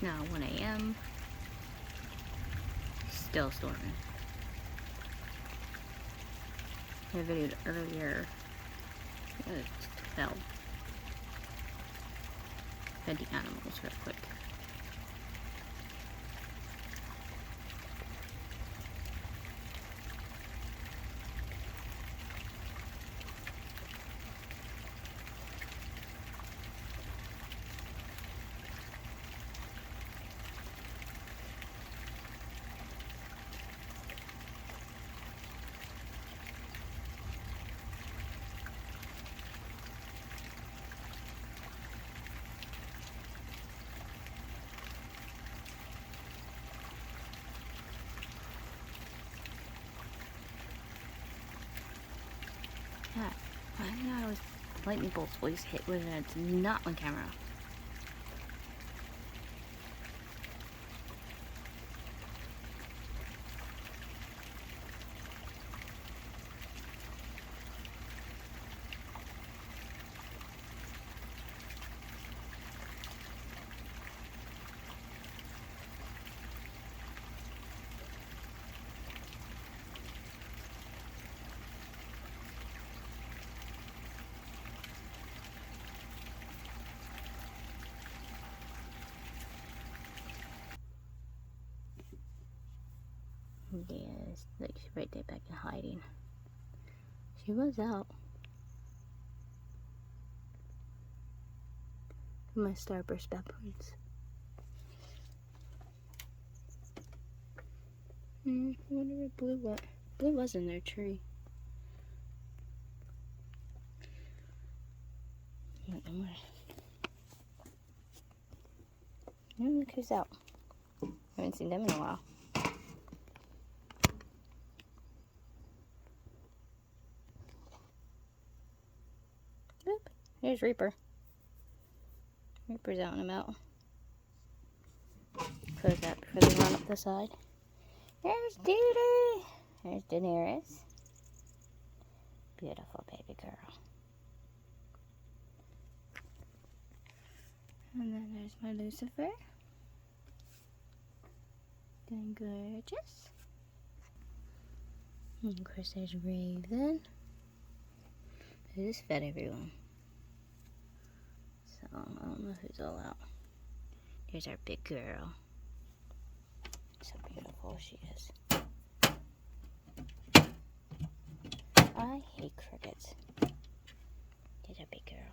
now 1 a.m. Still storming. I videoed earlier. It's 12. Fed the animals real quick. Yeah, why do I always lightning bolts always hit when it's not on camera? Yes, like she's right there back in hiding. She was out. My starburst baboons. I wonder where Blue went. Blue was in their tree. Look who's out. Haven't seen them in a while. Oop, here's Reaper. Reaper's out and about. Close that before they run up the side. There's Duty. There's Daenerys. Beautiful baby girl. And then there's my Lucifer. Doing gorgeous. And of course there's Raven. Who just fed everyone. So I don't know who's all out. There's our big girl. So beautiful she is. I hate crickets. There's our big girl.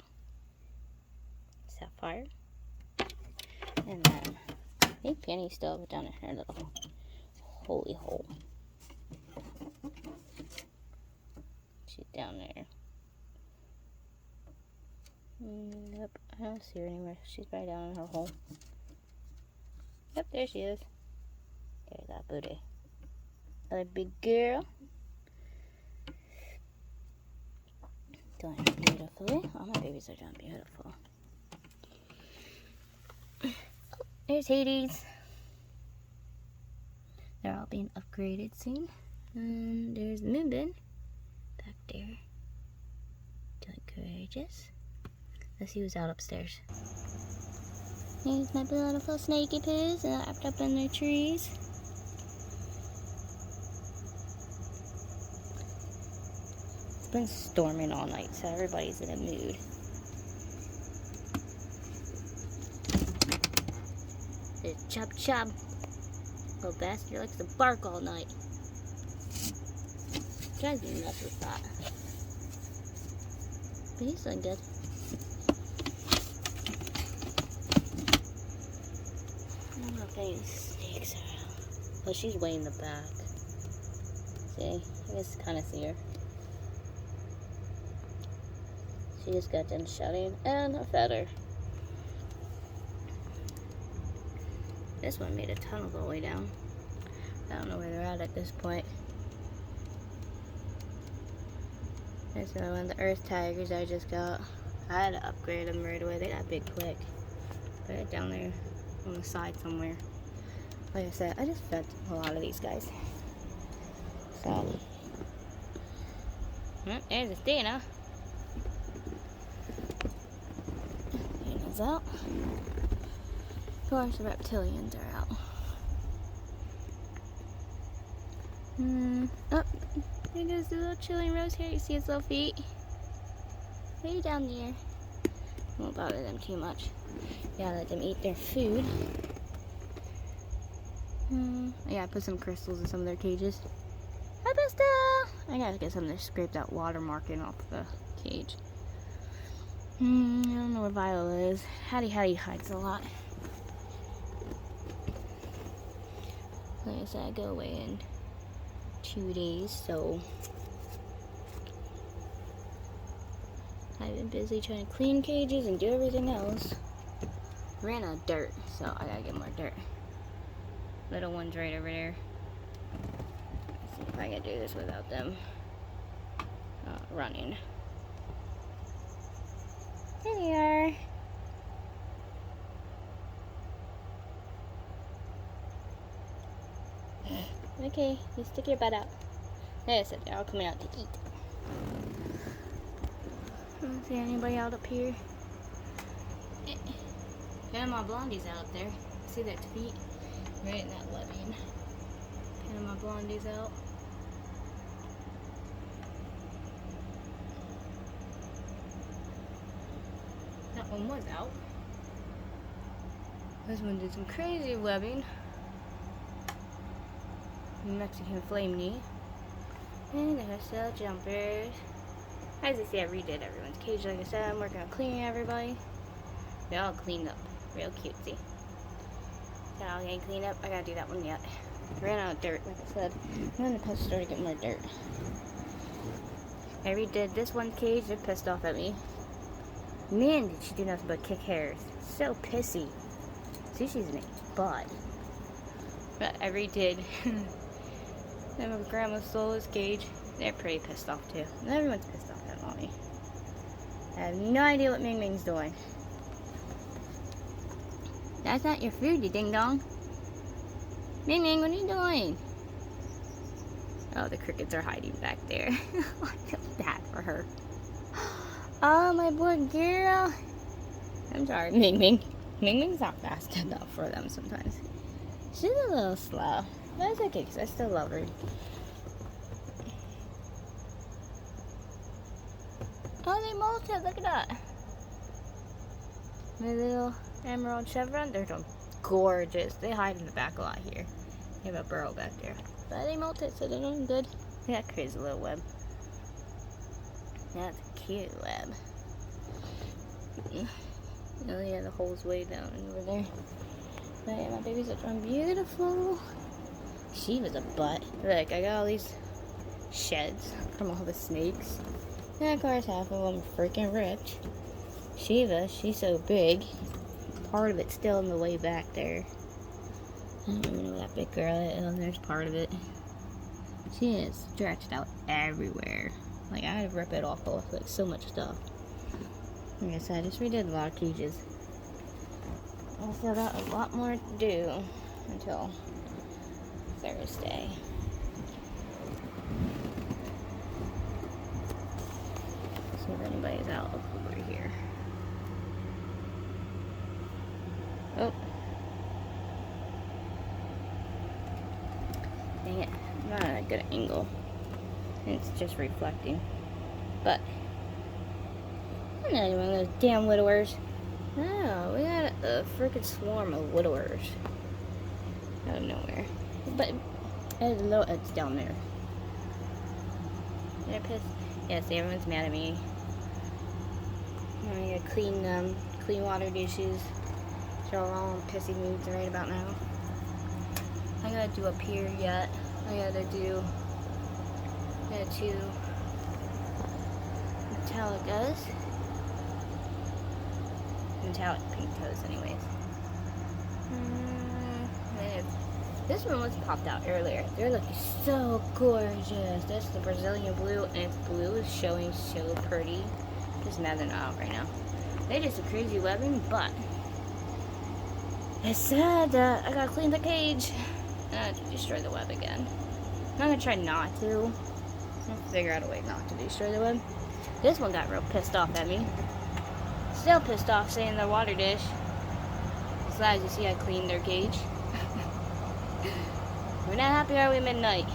Sapphire. And then I think Penny's still down in her little holy hole. She's down there. Yep, I don't see her anywhere. She's right down in her hole. Yep, there she is. There's that booty. Another big girl. Doing beautifully. All my babies are doing beautiful. There's Hades. They're all being upgraded soon. And there's Moonbin back there. Doing gorgeous. Let's see who's out upstairs. Here's my beautiful snaky poos wrapped up in their trees. It's been storming all night, so everybody's in a mood. There's Chub Chub. Little bastard likes to bark all night. Drives me nuts with that. But he's doing good. I don't know if any snakes are out. Well, she's way in the back. See? I guess kind of see her. She just got done shutting, and I fed her. This one made a tunnel all the way down. I don't know where they're at this point. There's another one of the earth tigers I just got. I had to upgrade them right away. They got big quick. They're down there on the side somewhere. Like I said, I just fed a lot of these guys. So, there's Athena. Athena's out. course, the reptilians are out. Oh, there goes the little chilling rose here. You see its little feet? Way down there. Won't bother them too much. Gotta let them eat their food. Yeah, I put some crystals in some of their cages. Hi, Pista! I gotta get some of this scraped out water marking off the cage. I don't know where Viola is. Hattie hides a lot. Like I said, I go away in 2 days, so I've been busy trying to clean cages and do everything else. Ran out of dirt, so I gotta get more dirt. Little one's right over there. Let's see if I can do this without them running. There they are. Okay, you stick your butt out. There I said they're all coming out to eat. I don't see anybody out up here. Panama Blondie's out up there. See their feet? Right in that webbing. Panama Blondie's out. That one was out. This one did some crazy webbing. Mexican flame knee. And there's still jumpers. As you see, I redid everyone's cage. Like I said, I'm working on cleaning everybody. They all cleaned up. Real cutesy. That all getting cleaned up. I gotta do that one yet. Ran out of dirt, like I said. I'm in the pet store to get more dirt. I redid this one cage. They're pissed off at me. Man, did she do nothing but kick hairs. So pissy. See, she's in a bud. But I redid. Then my grandma stole his cage. They're pretty pissed off too. And everyone's pissed off at mommy. I have no idea what Ming Ming's doing. That's not your food, you ding dong. Ming Ming, what are you doing? Oh, the crickets are hiding back there. I feel bad for her. Oh, my poor girl. I'm sorry, Ming Ming. Ming Ming's not fast enough for them sometimes. She's a little slow. But it's okay, because I still love her. Oh, they molted. Look at that. My little emerald chevron. They're gorgeous. They hide in the back a lot here. They have a burrow back there. But they molted, so they're doing good. That crazy little web. That's a cute web. Oh yeah, the hole's way down over there. But yeah, my babies are doing beautiful. She was a butt. Look, I got all these sheds from all the snakes. And of course, half of them are freaking ripped. Shiva, she's so big. Part of it's still in the way back there. I don't even know where that big girl is. There's part of it. She is stretched out everywhere. Like, I had to rip it off like so much stuff. Like I said, I just redid a lot of cages. I still got a lot more to do until Thursday. See if anybody's out over here. Oh. Dang it. I'm not at a good angle. It's just reflecting. But I'm not even one of those damn widowers. Oh, we got a freaking swarm of widowers out of nowhere. But it's down there. They're pissed. Yeah, see, everyone's mad at me. I gotta clean water dishes. They're all in pissy moods right about now. I gotta do up here yet. I gotta do two metallic pink toes anyways. This one was popped out earlier. They're looking so gorgeous. That's the Brazilian blue, and its blue is showing so pretty. Just mad they're not out right now. They did some crazy webbing, but it's sad that I gotta clean the cage. And I have to destroy the web again. I'm gonna try not to. I'll figure out a way not to destroy the web. This one got real pissed off at me. Still pissed off saying the water dish. It's As you see, I cleaned their cage. We're not happy, are we, Midnight?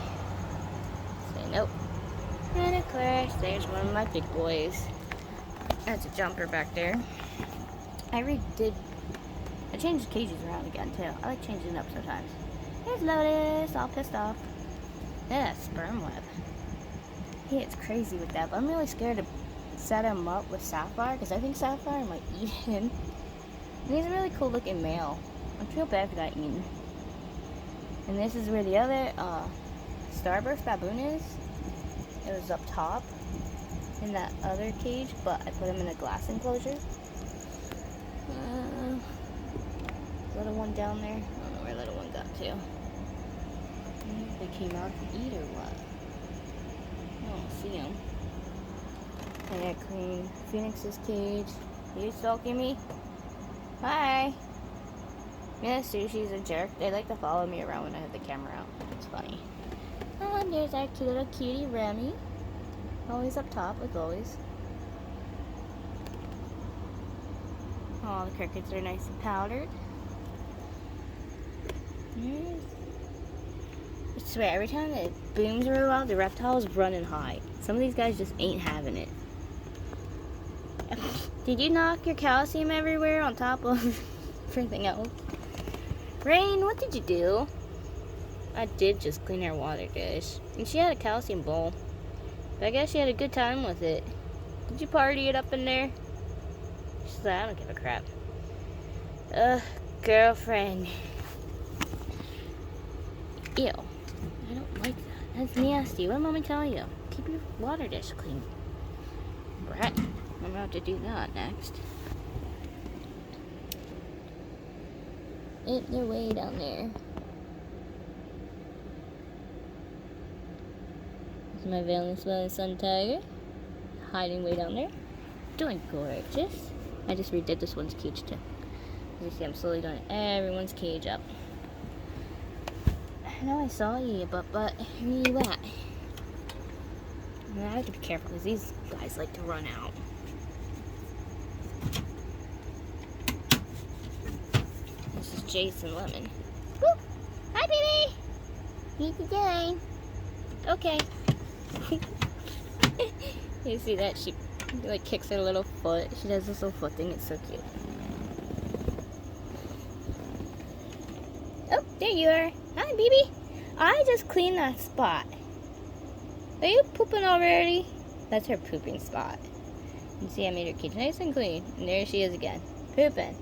Say nope. And of course, there's one of my big boys. That's a jumper back there. I changed the cages around again too. I like changing it up sometimes. There's Lotus, all pissed off. Yeah, sperm web. He gets crazy with that, but I'm really scared to set him up with Sapphire because I think Sapphire might eat him. And he's a really cool looking male. I feel bad for that eating. And this is where the other Starburst baboon is. It was up top in that other cage, but I put him in a glass enclosure. Little one down there. I don't know where little one got to. They came out to eat or what? I don't see him. I gotta clean Phoenix's cage. Are you stalking me? Hi. Yeah, Sushi's a jerk. They like to follow me around when I have the camera out. It's funny. And there's our cute little cutie Remy. Always up top, like always. Oh, the crickets are nice and powdered. I swear, every time it booms really loud, the reptiles run and hide. Some of these guys just ain't having it. Did you knock your calcium everywhere on top of everything else? Rain, what did you do? I did just clean her water dish. And she had a calcium bowl. But I guess she had a good time with it. Did you party it up in there? She's like, I don't give a crap. Girlfriend. Ew. I don't like that. That's nasty. What am I telling you? Keep your water dish clean. Brat. I'm about to do that next. They're way down there. This is my Valence Smelling Sun Tiger. Hiding way down there. Doing gorgeous. I just redid this one's cage too. As you see, I'm slowly doing everyone's cage up. I know I saw you, but where you at? I have to be careful because these guys like to run out. This is Jason Lemon. Woo! Hi, baby! Need to dine. Okay. You see that? She like kicks her little foot. She does this little foot thing. It's so cute. Oh, there you are. Hi, baby. I just cleaned that spot. Are you pooping already? That's her pooping spot. You see, I made her cage nice and clean. And there she is again. Pooping.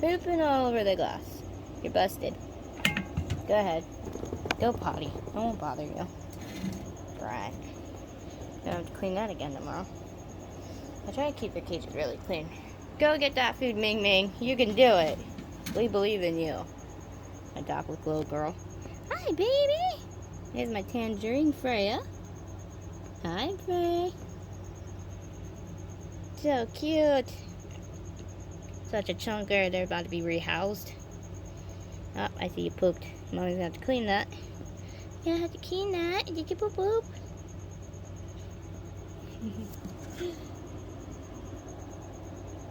Pooping all over the glass. You're busted. Go ahead. Go potty. I won't bother you. Right. I'm gonna have to clean that again tomorrow. I try to keep your cage really clean. Go get that food, Ming Ming. You can do it. We believe in you. My dog with little girl. Hi, baby. Here's my tangerine Freya. Hi, Frey. So cute. Such a chunker. They're about to be rehoused. Oh, I see you pooped. Mommy's gonna have to clean that. Yeah, I have to clean that. Did you poop poop?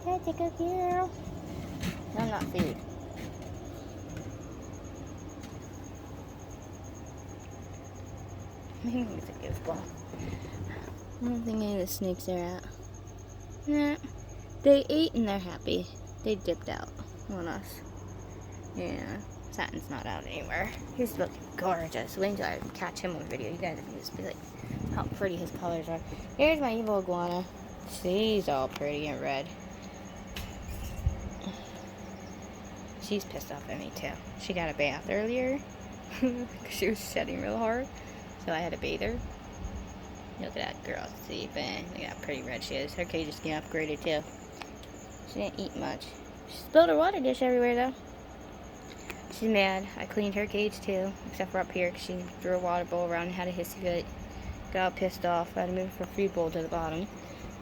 Hi, take a girl. No, not food. Maybe it's a goofball. I don't think any of the snakes are out. Nah. They ate and they're happy. They dipped out on us. Yeah. Satin's not out anywhere. He's looking gorgeous. Wait until I catch him on video. You guys can just be like how pretty his colors are. Here's my evil iguana. She's all pretty and red. She's pissed off at me too. She got a bath earlier. Because she was shedding real hard. So I had to bathe her. Look at that girl sleeping. Look at how pretty red she is. Her cage is getting upgraded too. She didn't eat much. She spilled her water dish everywhere though. She's mad. I cleaned her cage too. Except for up here because she threw a water bowl around and had a hissy fit. Got all pissed off. I had to move her food bowl to the bottom.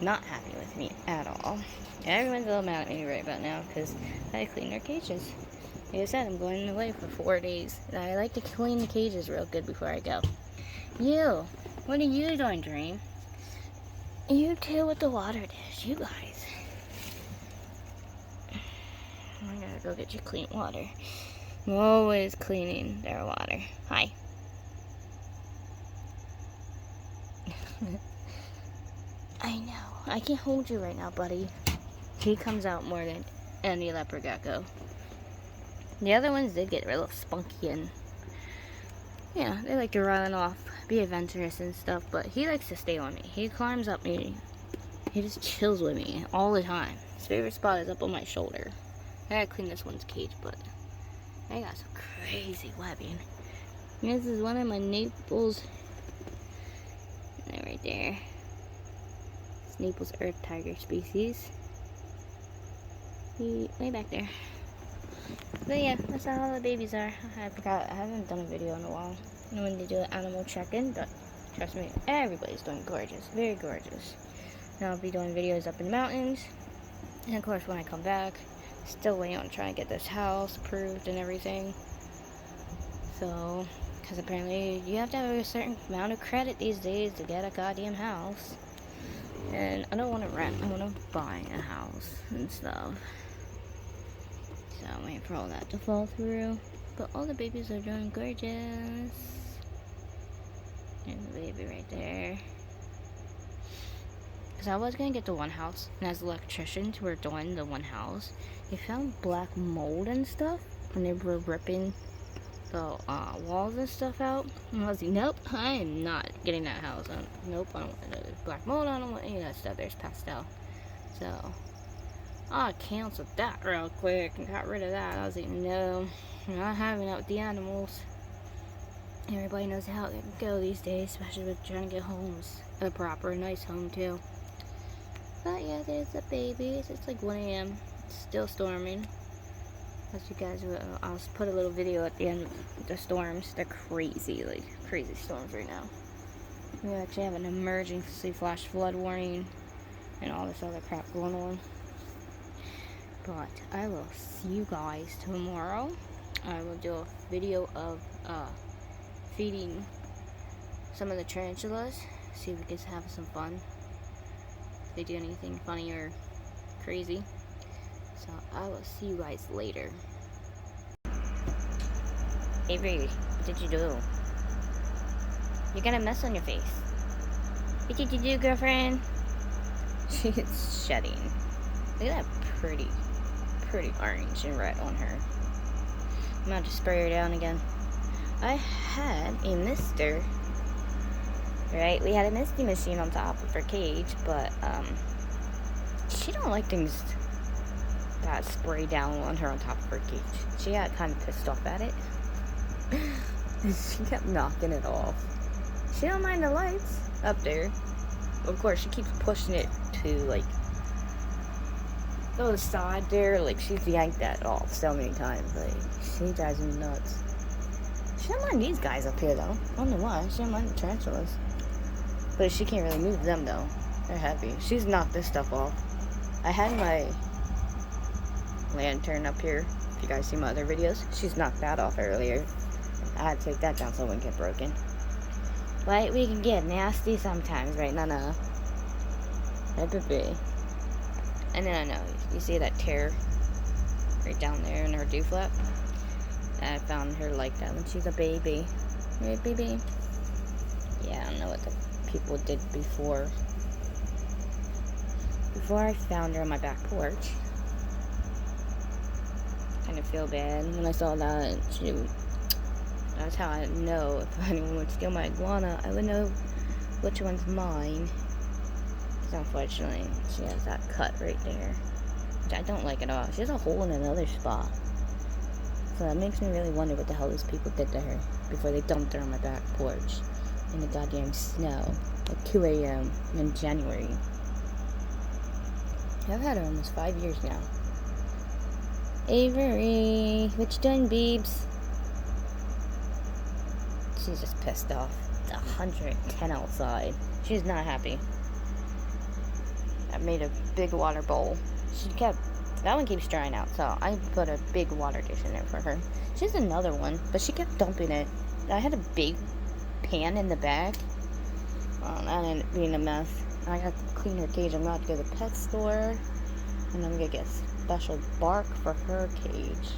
Not happy with me at all. Everyone's a little mad at me right about now because I cleaned their cages. Like I said, I'm going away for 4 days. And I like to clean the cages real good before I go. You, what are you doing, Dream? You too with the water dish, you guys. I gotta go get you clean water. I'm always cleaning their water. Hi. I know. I can't hold you right now, buddy. He comes out more than any leopard gecko. The other ones, they get a little spunky and, yeah, they like to run off, be adventurous and stuff, but he likes to stay on me. He climbs up me. He just chills with me all the time. His favorite spot is up on my shoulder. I gotta clean this one's cage, but I got some crazy webbing. This is one of my Naples. Right there. It's Naples earth tiger species. Way back there. But yeah, that's how all the babies are. I forgot, I haven't done a video in a while. I wanted to do an animal check-in, but trust me, everybody's doing gorgeous. Very gorgeous. And I'll be doing videos up in the mountains. And of course, when I come back, still waiting on trying to get this house approved and everything. So, because apparently you have to have a certain amount of credit these days to get a goddamn house. And I don't want to rent, I want to buy a house and stuff. So I'm waiting for all that to fall through. But all the babies are doing gorgeous. There's the baby right there. Because I was going to get the one house, and as electricians were doing the one house, they found black mold and stuff when they were ripping the walls and stuff out. And I was like, nope, I am not getting that house. Nope, I don't want black mold, I don't want any of that stuff. There's pastel. So I canceled that real quick and got rid of that. I was like, no, I'm not having it with the animals. Everybody knows how it can go these days, especially with trying to get homes. A proper, nice home, too. But yeah, there's the babies. It's like 1 a.m. It's still storming. As you guys will, I'll put a little video at the end of the storms. They're crazy, like crazy storms right now. We actually have an emergency flash flood warning and all this other crap going on. But I will see you guys tomorrow. I will do a video of feeding some of the tarantulas. See if we can have some fun. If they do anything funny or crazy. So I will see you guys later. Avery, what did you do? You got a mess on your face. What did you do, girlfriend? She's shedding. Look at that pretty orange and red on her. I'm about to spray her down again. I had a mister. Right, we had a misty machine on top of her cage, but she don't like things that spray down on her on top of her cage. She got kind of pissed off at it. She kept knocking it off. She don't mind the lights up there. Of course, she keeps pushing it to like go to the side there. Like she's yanked that off so many times. Like she drives me nuts. She don't mind these guys up here though. I don't know why. She don't mind the tarantulas. But she can't really move them though. They're heavy. She's knocked this stuff off. I had my lantern up here. If you guys see my other videos, she's knocked that off earlier. I had to take that down so it wouldn't get broken. But we can get nasty sometimes, right, Nana? Hey, baby. And then I know, you see that tear right down there in her dew flap? I found her like that when she's a baby. Right, baby? Yeah, I don't know what the people did before. Before I found her on my back porch. Kind of feel bad when I saw that. That's how I know if anyone would steal my iguana, I would know which one's mine. Because unfortunately, she has that cut right there. Which I don't like at all. She has a hole in another spot. So that makes me really wonder what the hell these people did to her before they dumped her on my back porch in the goddamn snow at 2 a.m. in January. I've had her almost 5 years now. Avery, what you doing, Beebs? She's just pissed off. It's 110 outside. She's not happy. I made a big water bowl. That one keeps drying out, so I put a big water dish in there for her. She has another one, but she kept dumping it. I had a big pan in the back. That ended up being a mess. I got to clean her cage. I'm about to go to the pet store, and I'm gonna get special bark for her cage.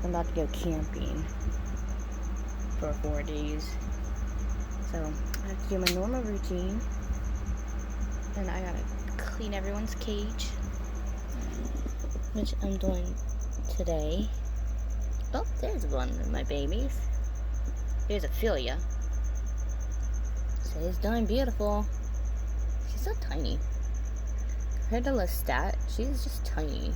I'm about to go camping for 4 days. So I have to do my normal routine. And I gotta clean everyone's cage, which I'm doing today. Oh, there's one of my babies. There's Ophelia. So he's doing beautiful. She's so tiny. Compared to Lestat, she's just tiny.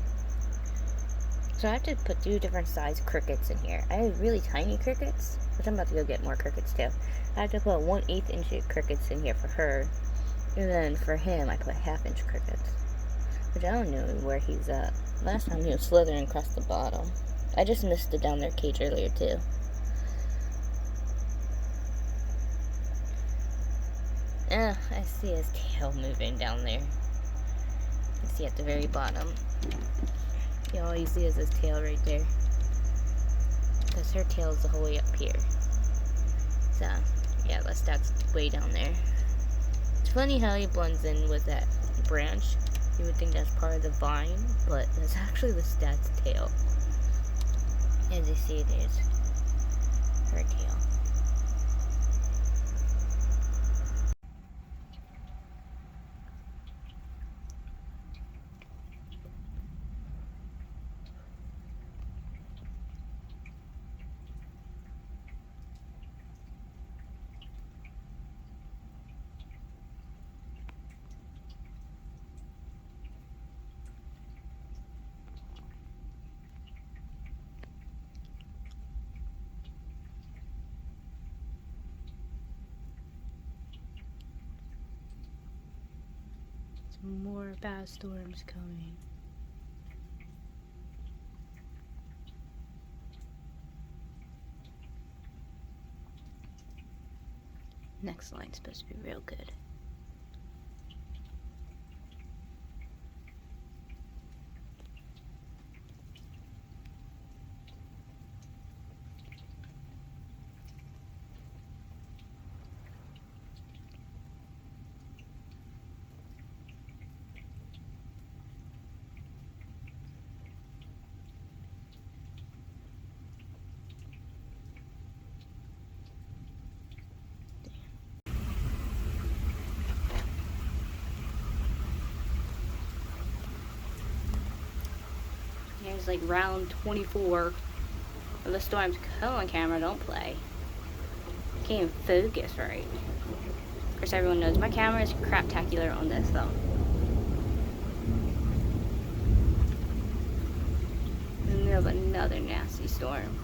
So I have to put 2 different size crickets in here. I have really tiny crickets, which I'm about to go get more crickets too. I have to put 1/8 inch crickets in here for her. And then for him, I put 1/2 inch crickets. Which I don't know where he's at. Last time he was slithering across the bottom. I just missed it down their cage earlier too. I see his tail moving down there. You see at the very bottom. All you see is his tail right there. Because her tail is the whole way up here. So, yeah, that's way down there. It's funny how he blends in with that branch. You would think that's part of the vine, but that's actually the stat's tail. As you see, there's her tail. More bad storms coming. Next line's supposed to be real good. Here's like round 24 of the storm's on camera. Don't play. Can't even focus right. Of course, everyone knows my camera is craptacular on this though. In the middle of another nasty storm.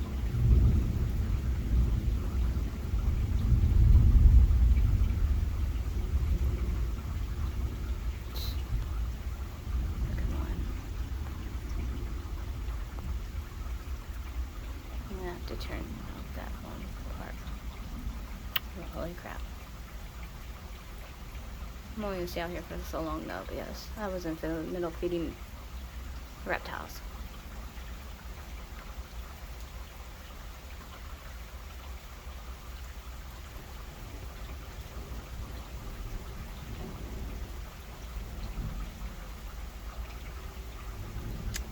To turn off that one part. Oh, holy crap. I'm only gonna stay out here for so long though, because I was in the middle feeding reptiles.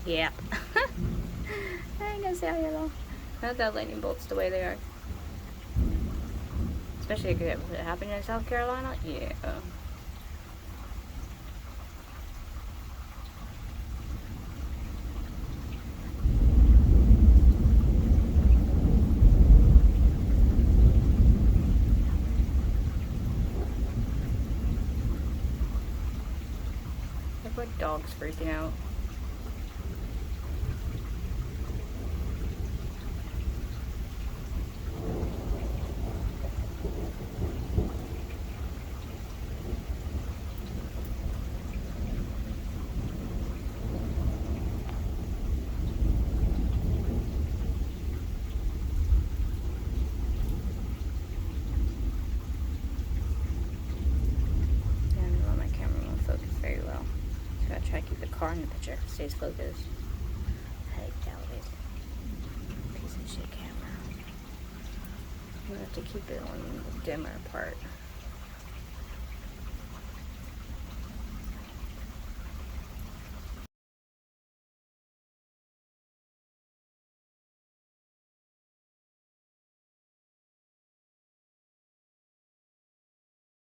Yep. I ain't gonna stay out here though. Not that lightning bolts the way they are. Especially if it happened in South Carolina. Yeah. Look like dogs freaking out. Try to keep the car in the picture. Stays focused. I doubt it. Piece of shit camera. I'm gonna have to keep it on the dimmer part.